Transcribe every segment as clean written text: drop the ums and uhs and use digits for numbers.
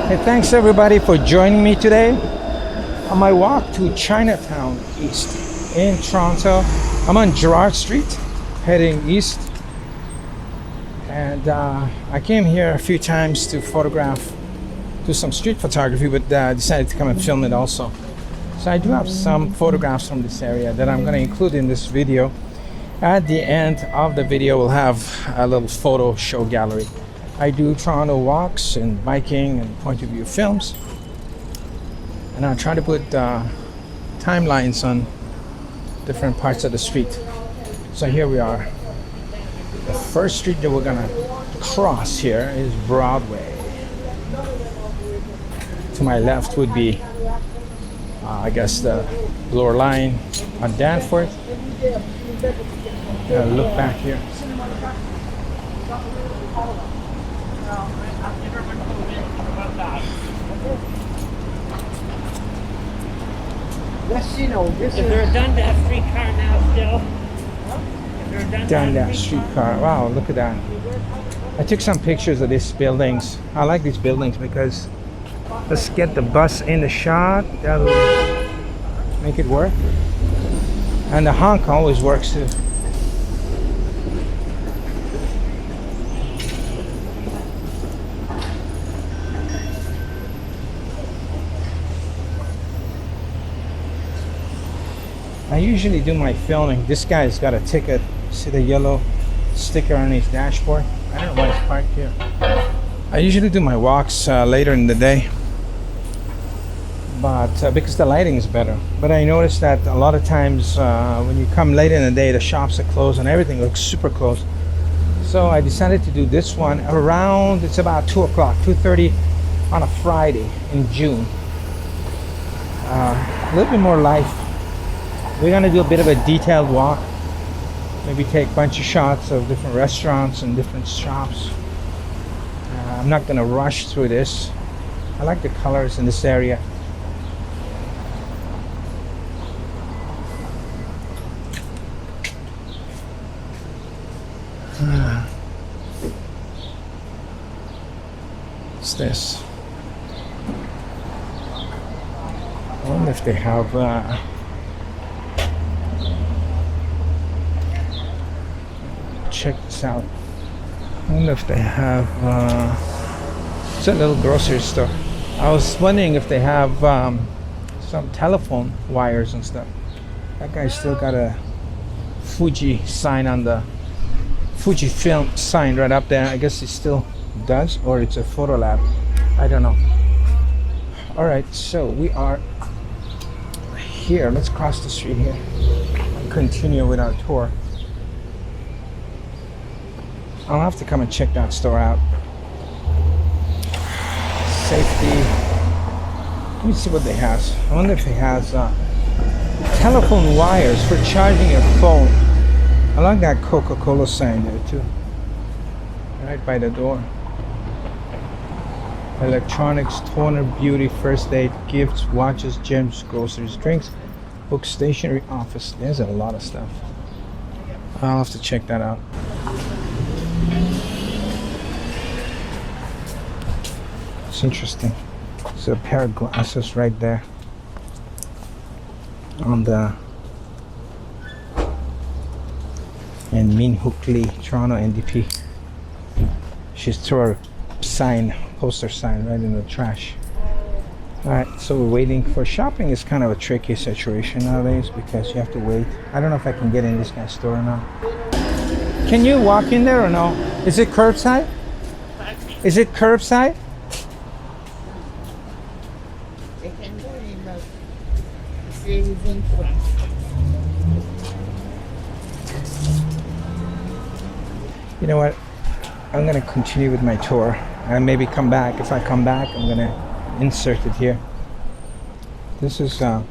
Hey, thanks everybody for joining me today on my walk to Chinatown East in Toronto. I'm on Gerrard Street heading east, and I came here a few times to photograph, do some street photography, but decided to come and film it also. So I do have some photographs from this area that I'm going to include in this video. At the end of the video, we'll have a little photo show gallery. I do Toronto walks and biking and point of view films, and I'll try to put timelines on different parts of the street. So here we are. The first street that we're gonna cross here is Broadway. To my left would be I guess the lower line on Danforth. Look back here. Is there a Dundas streetcar now still? Dundas streetcar. Wow, look at that. I took some pictures of these buildings. I like these buildings because let's get the bus in the shot. That'll make it work. And the honk always works too. I usually do my filming. This guy's got a ticket. See the yellow sticker on his dashboard? I don't know why it's parked here. I usually do my walks later in the day, but because the lighting is better. But I noticed that a lot of times when you come late in the day, the shops are closed and everything looks super close. So I decided to do this one around, it's about 2 o'clock, 2:30 on a Friday in June. A little bit more life. We're gonna do a bit of a detailed walk. Maybe take a bunch of shots of different restaurants and different shops. I'm not gonna rush through this. I like the colors in this area. What's this? I wonder if they have check this out. I wonder if they have it's a little grocery store. I was wondering if they have some telephone wires and stuff. That guy's still got a Fuji sign on the Fuji film sign right up there. I guess he still does, or it's a photo lab. I don't know. Alright, so we are here. Let's cross the street here and continue with our tour. I'll have to come and check that store out. Safety. Let me see what they have. I wonder if it has telephone wires for charging your phone. I like that Coca-Cola sign there too. Right by the door. Electronics, toner, beauty, first aid, gifts, watches, gyms, groceries, drinks, books, stationery, office. There's a lot of stuff. I'll have to check that out. It's interesting. There's a pair of glasses right there on the and Min Hook Lee, Toronto NDP. She's threw her sign, poster sign right in the trash. Alright, so we're waiting for shopping. Is kind of a tricky situation nowadays because you have to wait. I don't know if I can get in this guy's store or not. Can you walk in there or no? Is it curbside? Is it curbside? You know what? I'm gonna continue with my tour and maybe come back. If I come back, I'm gonna insert it here. This is a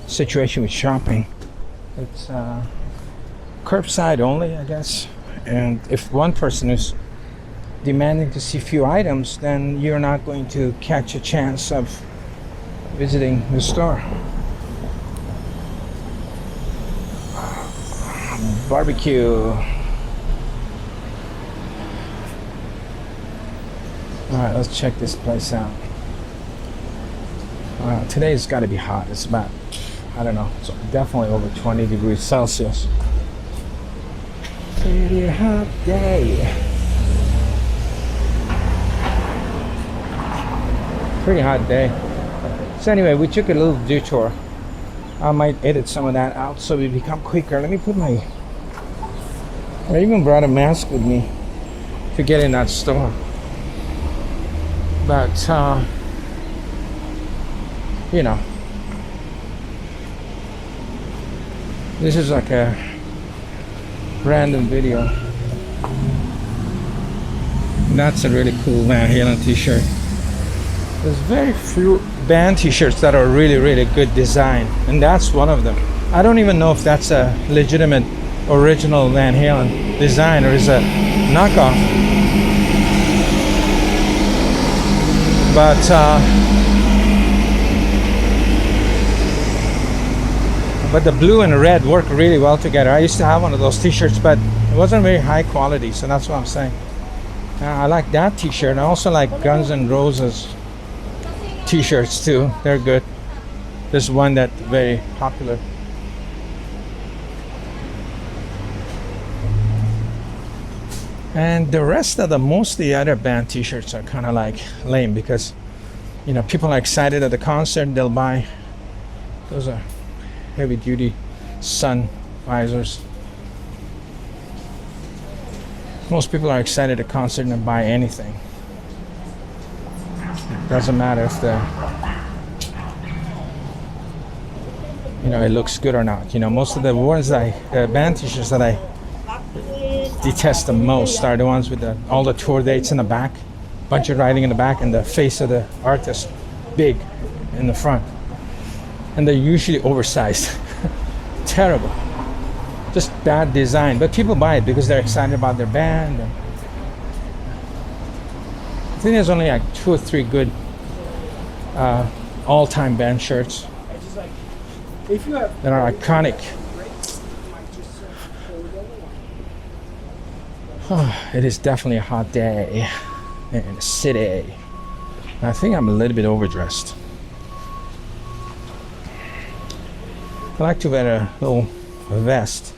situation with shopping. It's curbside only, I guess. And if one person is demanding to see few items, then you're not going to catch a chance of visiting the store. Barbecue. Alright, let's check this place out. Today's got to be hot. It's about, I don't know, it's definitely over 20 degrees Celsius. Pretty hot day. Pretty hot day. So anyway, we took a little detour. I might edit some of that out so we become quicker. Let me put my... I even brought a mask with me to get in that store. But, you know, this is like a random video. That's a really cool Van Halen t-shirt. There's very few band t-shirts that are really, really good design, and that's one of them. I don't even know if that's a legitimate original Van Halen design or is a knockoff. But the blue and the red work really well together. I used to have one of those t-shirts, but it wasn't very high quality, so that's what I'm saying. I like that t-shirt. I also like Guns N' Roses t-shirts too. They're good. There's one that's very popular. And the rest of most of the other band t-shirts are kind of like lame because, you know, people are excited at the concert, they'll buy. Those are heavy duty sun visors. Most people are excited at a concert and buy anything. Doesn't matter if it looks good or not. You know, most of the ones band t-shirts that I detest the most are the ones with all the tour dates in the back, bunch of writing in the back, and the face of the artist big in the front. And they're usually oversized. Terrible. Just bad design. But people buy it because they're excited about their band. I think there's only like 2 or 3 good all-time band shirts that are iconic. It is definitely a hot day in the city. I think I'm a little bit overdressed. I like to wear a little vest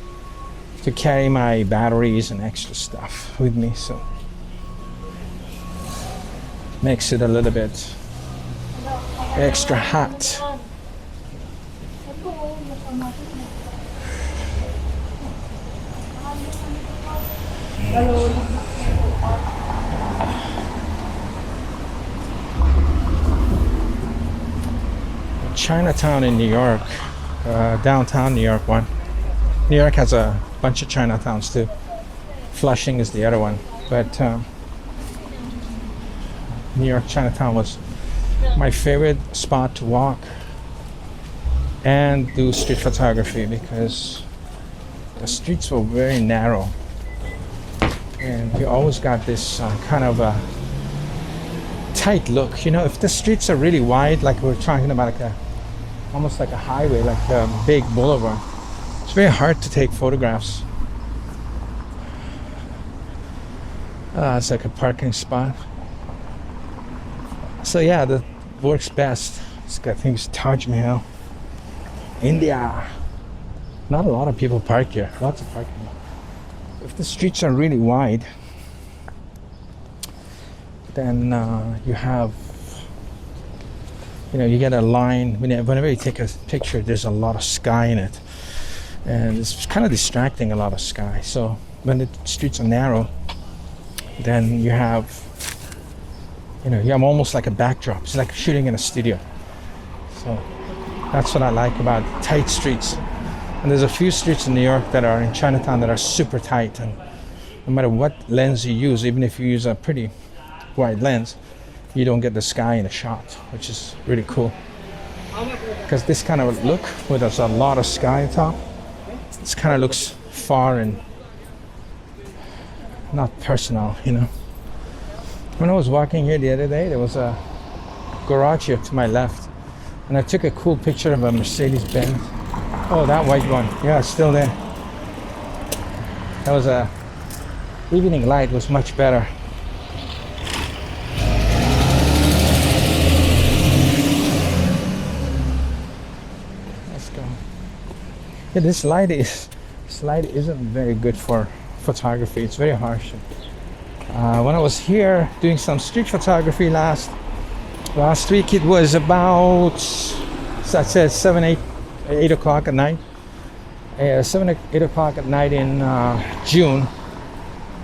to carry my batteries and extra stuff with me, so makes it a little bit extra hot. Chinatown in New York, downtown New York one. New York has a bunch of Chinatowns too. Flushing is the other one, but New York Chinatown was my favorite spot to walk and do street photography because the streets were very narrow, and you always got this kind of a tight look. You know, if the streets are really wide, like we're talking about, like almost like a highway, like a big boulevard, it's very hard to take photographs. It's like a parking spot. So yeah, that works best. It's got things Taj Mahal, India. Not a lot of people park here. Lots of parking. If the streets are really wide, then you have, you get a line. Whenever you take a picture, there's a lot of sky in it, and it's kind of distracting, a lot of sky. So when the streets are narrow, then you have, you have almost like a backdrop. It's like shooting in a studio. So that's what I like about tight streets. And there's a few streets in New York that are in Chinatown that are super tight, and no matter what lens you use, even if you use a pretty wide lens, you don't get the sky in the shot, which is really cool. Because this kind of look, where there's a lot of sky on top, this kind of looks far and not personal, When I was walking here the other day, there was a garage here to my left, and I took a cool picture of a Mercedes-Benz. Oh, that white one. Yeah, it's still there. That was evening light was much better. Yeah, this light isn't very good for photography. It's very harsh. When I was here doing some street photography last week, it was about, so I said 8 o'clock at night. 8 o'clock at night in June.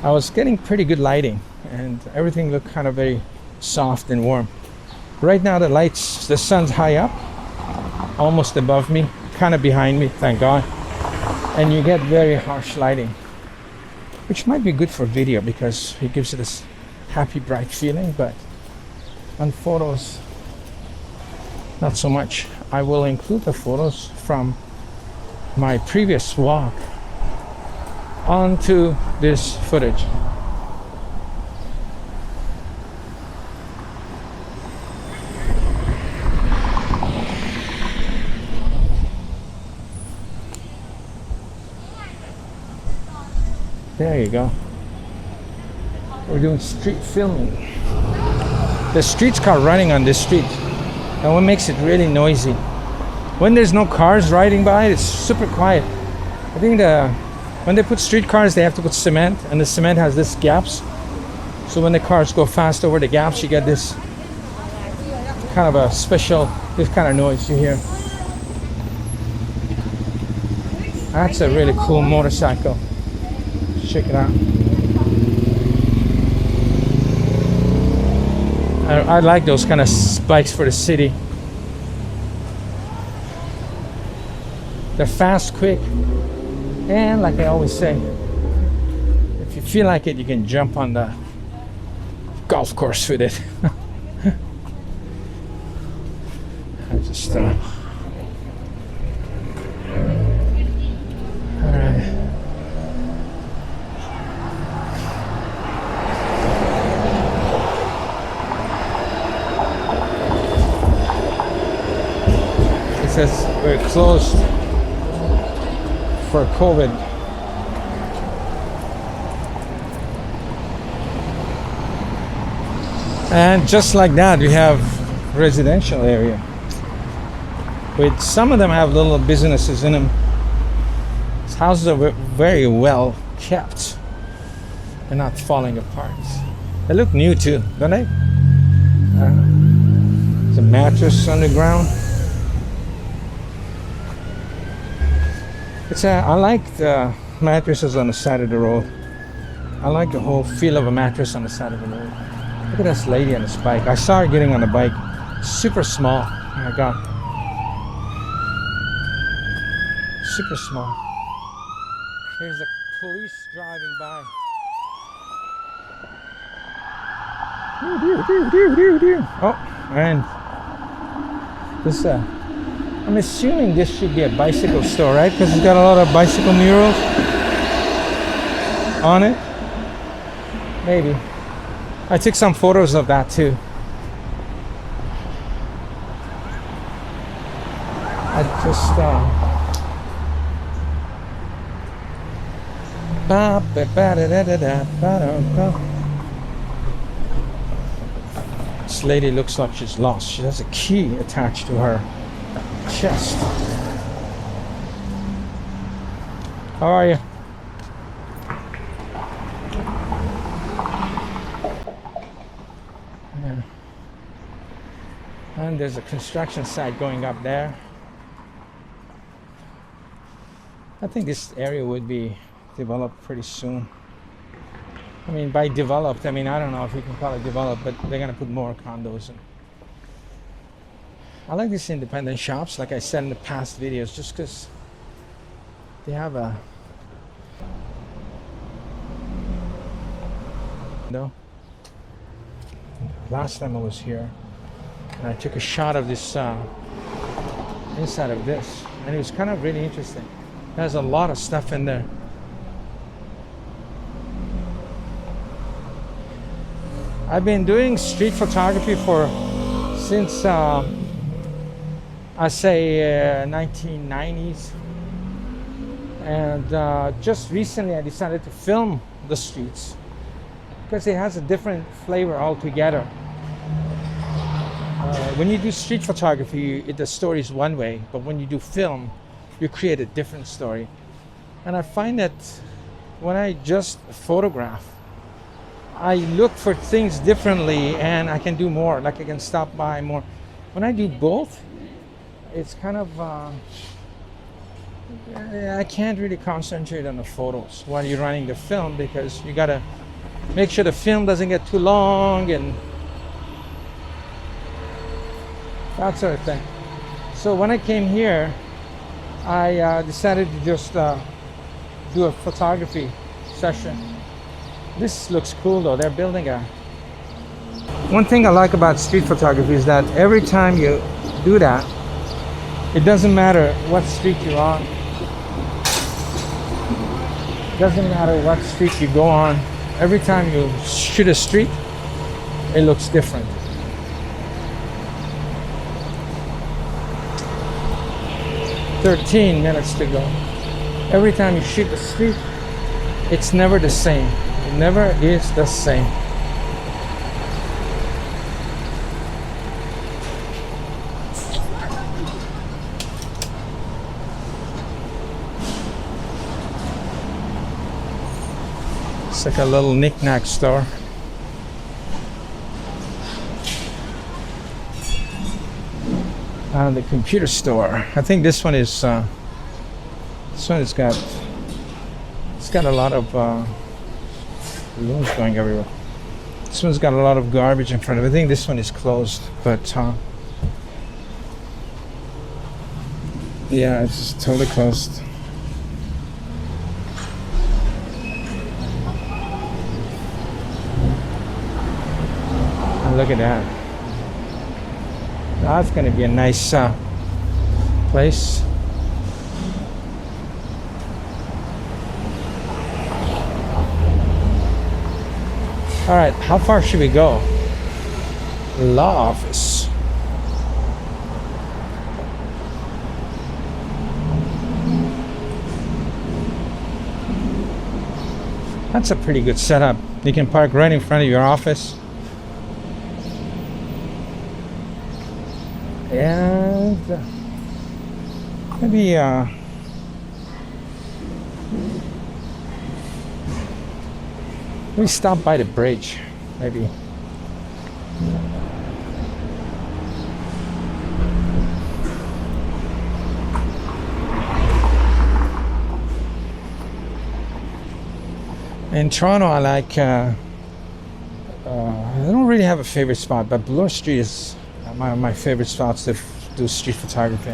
I was getting pretty good lighting, and everything looked kind of very soft and warm. Right now the sun's high up, almost above me, kind of behind me, thank God. And you get very harsh lighting, which might be good for video because it gives it this happy, bright feeling, but on photos, not so much. I will include the photos from my previous walk onto this footage. There you go. We're doing street filming. The streets car running on this street, and what makes it really noisy. When there's no cars riding by, it's super quiet. I think when they put streetcars, they have to put cement, and the cement has this gaps. So when the cars go fast over the gaps, you get this kind of a special, this kind of noise you hear. That's a really cool motorcycle. Check it out. I like those kind of bikes for the city. They're fast, quick, and like I always say, if you feel like it, you can jump on the golf course with it. I just alright. It says we're closed for COVID. And just like that, we have residential area. With some of them have little businesses in them. These houses are very well kept. They're not falling apart. They look new too, don't they? There's a mattress on the ground. I like the mattresses on the side of the road. I like the whole feel of a mattress on the side of the road. Look at this lady on this bike. I saw her getting on the bike. Super small. Oh my God. Super small. Here's the police driving by. Oh, and this I'm assuming this should be a bicycle store, right? Because it's got a lot of bicycle murals on it. Maybe. I took some photos of that too. I just this lady looks like she's lost. She has a key attached to her chest. How are you? Yeah. And there's a construction site going up there. I think this area would be developed pretty soon. I mean, by developed, I mean, I don't know if you can call it developed, but they're gonna put more condos in. I like these independent shops, like I said in the past videos, just because they have a no. Last time I was here, and I took a shot of this inside of this, and it was kind of really interesting. There's a lot of stuff in there. I've been doing street photography since I say 1990s, and just recently I decided to film the streets because it has a different flavor altogether. When you do street photography, the story is one way, but when you do film, you create a different story. And I find that when I just photograph, I look for things differently and I can do more, like I can stop by more. When I do both, it's kind of I can't really concentrate on the photos while you're running the film, because you gotta make sure the film doesn't get too long and that sort of thing. So when I came here, I decided to just do a photography session. This looks cool though. They're building a... One thing I like about street photography is that every time you do that, it doesn't matter what street you're on. It doesn't matter what street you go on. Every time you shoot a street, it looks different. "13 minutes to go." Every time you shoot the street, it's never the same. It never is the same. It's like a little knick-knack store. The computer store. I think this one is got a lot of balloons going everywhere. This one's got a lot of garbage in front of it. I think this one is closed, but yeah, it's totally closed. And look at that. That's going to be a nice place. All right, how far should we go? Law office. That's a pretty good setup. You can park right in front of your office. And maybe we stop by the bridge, maybe. In Toronto, I like I don't really have a favorite spot, but Bloor Street is my favorite spots to do street photography.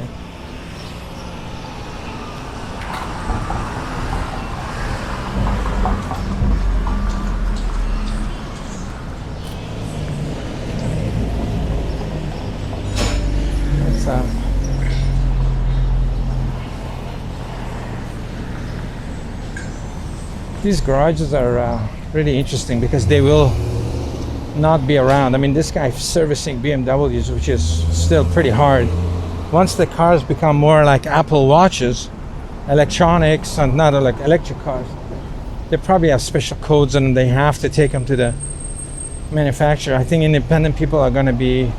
These garages are really interesting because they will not be around. I mean, this guy servicing BMWs, which is still pretty hard. Once the cars become more like Apple Watches, electronics, and not like electric cars, they probably have special codes and they have to take them to the manufacturer. I think independent people are going to be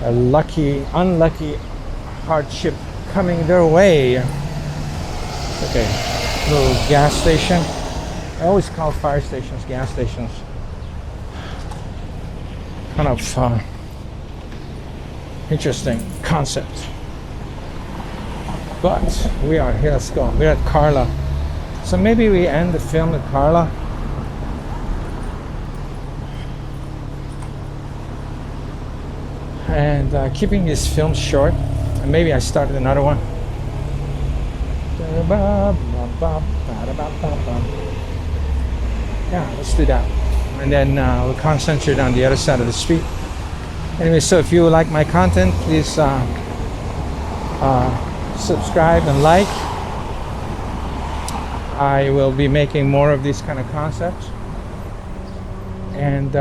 a unlucky hardship coming their way. Okay, little gas station. I always call fire stations gas stations. Kind of interesting concept. But we are here. Let's go. We're at Carla. So maybe we end the film at Carla. And keeping this film short. And maybe I started another one. Yeah, let's do that. And then we'll concentrate on the other side of the street. Anyway, so if you like my content, please subscribe and like. I will be making more of these kind of concepts. And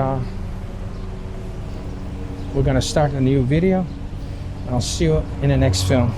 we're going to start a new video. I'll see you in the next film.